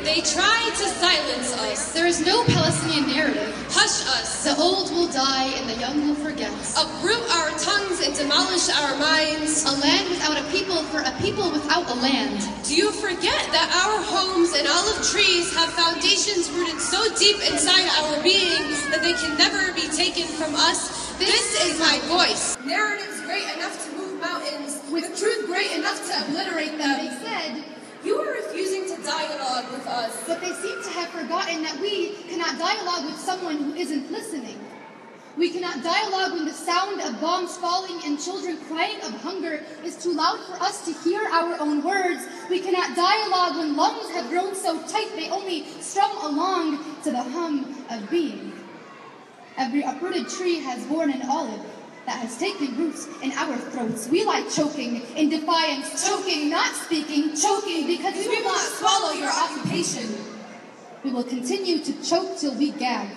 They try to silence us. There is no Palestinian narrative. Hush us. The old will die and the young will forget. Uproot our tongues and demolish our minds. A land without a people for a people without a land. Do you forget that our homes and olive trees have foundations rooted so deep inside our being that they can never be taken from us? This is my voice. Narratives great enough to move mountains, with truth great enough to obliterate them. They said, you are refusing to dialogue with us. But they seem to have forgotten that we cannot dialogue with someone who isn't listening. We cannot dialogue when the sound of bombs falling and children crying of hunger is too loud for us to hear our own words. We cannot dialogue when lungs have grown so tight they only strum along to the hum of being. Every uprooted tree has borne an olive that has taken roots in our throats. We lie choking in defiance, choking, not speaking, choking because we will not swallow your occupation. We will continue to choke till we gag,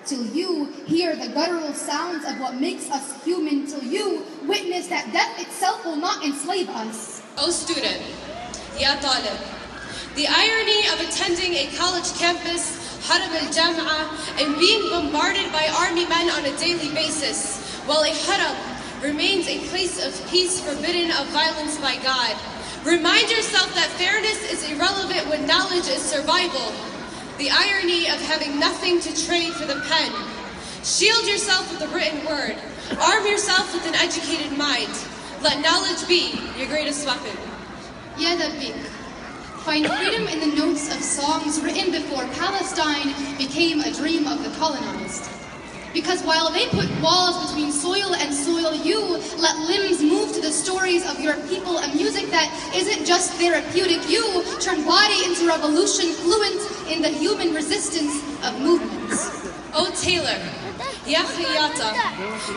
till you hear the guttural sounds of what makes us human, till you witness that death itself will not enslave us. O student, ya talib, the irony of attending a college campus, haram al-jam'ah, and being bombarded by army men on a daily basis, while a haram remains a place of peace forbidden of violence by God. Remind yourself that fairness is irrelevant when knowledge is survival. The irony of having nothing to trade for the pen. Shield yourself with the written word. Arm yourself with an educated mind. Let knowledge be your greatest weapon. Ya Dabbik. Find freedom in the notes of songs written before Palestine became a dream of the colonized. Because while they put walls between soil and soil, you let limbs move to the stories of your people, a music that isn't just therapeutic. You turn body into revolution, fluent in the human resistance of movements. O Taylor, Ya Khayata,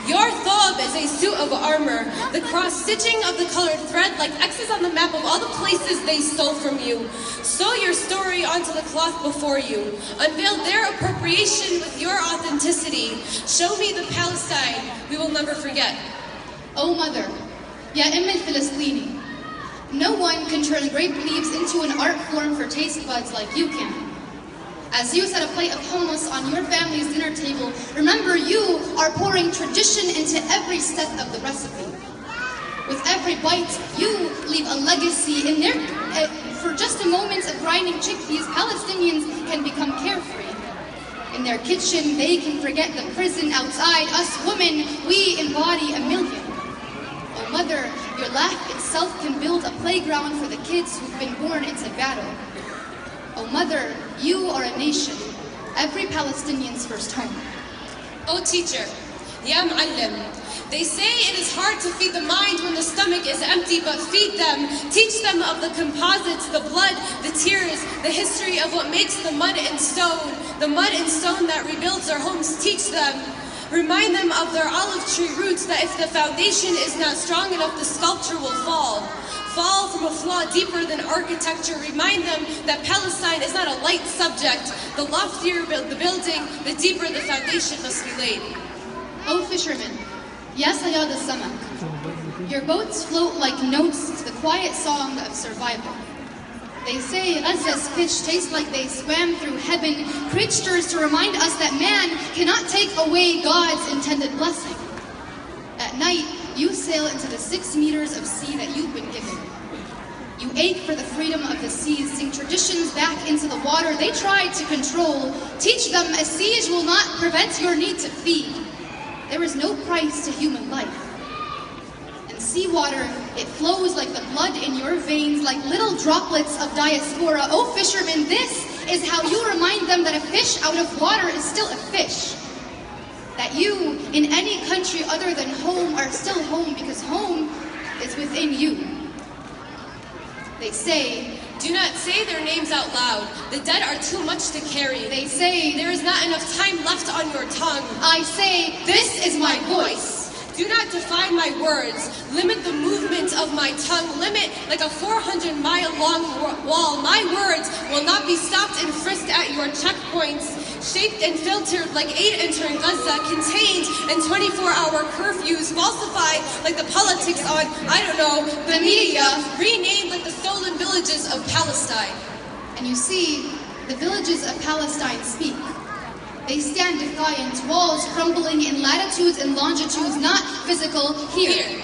your thob is a suit of armor, the cross-stitching of the colored thread like X's on the map of all the places they stole from you. Sew your story onto the cloth before you. Unveil their appropriation with your authenticity. Show me the Palestine we will never forget. O mother, Ya Palestini, no one can turn grape leaves into an art form for taste buds like you can. As you set a plate of hummus on your family's dinner table, remember you are pouring tradition into every step of the recipe. With every bite, you leave a legacy in there. For just a moment of grinding chickpeas, Palestinians can become carefree. In their kitchen, they can forget the prison outside. Us women, we embody a million. Oh mother, your laugh itself can build a playground for the kids who've been born into battle. Oh mother, you are a nation, every Palestinian's first home. O teacher, Ya Mu'allim, they say it is hard to feed the mind when the stomach is empty, but feed them. Teach them of the composites, the blood, the tears, the history of what makes the mud and stone that rebuilds their homes. Teach them. Remind them of their olive tree roots, that if the foundation is not strong enough, the sculpture will fall from a flaw deeper than architecture. Remind them that Palestine is not a light subject. The loftier the building, the deeper the foundation must be laid. O fishermen, Ya Sayyad al-Samak, your boats float like notes to the quiet song of survival. They say Gaza's fish taste like they swam through heaven, creatures to remind us that man cannot take away God's intended blessing. At night, you sail into the 6 meters of sea that you've been given. You ache for the freedom of the seas, sing traditions back into the water they tried to control. Teach them a siege will not prevent your need to feed. There is no price to human life. And seawater, it flows like the blood in your veins, like little droplets of diaspora. Oh fishermen, this is how you remind them that a fish out of water is still a fish. That you, in any country other than home, are still home because home is within you. They say, do not say their names out loud. The dead are too much to carry. They say, there is not enough time left on your tongue. I say, this is my voice. Do not define my words. Limit the movement of my tongue. Limit like a 400-mile-long wall. My words will not be stopped and frisked at your checkpoints. Shaped and filtered like 8 entering Gaza, contained in 24-hour curfews, falsified like the politics on, I don't know, the media, renamed like the stolen villages of Palestine. And you see, the villages of Palestine speak. They stand defiant, walls crumbling in latitudes and longitudes, not physical, here.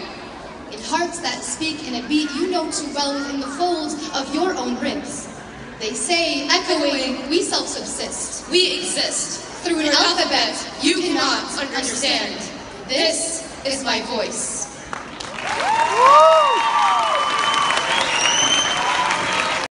In hearts that speak in a beat you know too well within the folds of your own ribs. They say, echoing, we self-subsist. We exist. Through an alphabet you cannot understand. This is my voice. Woo!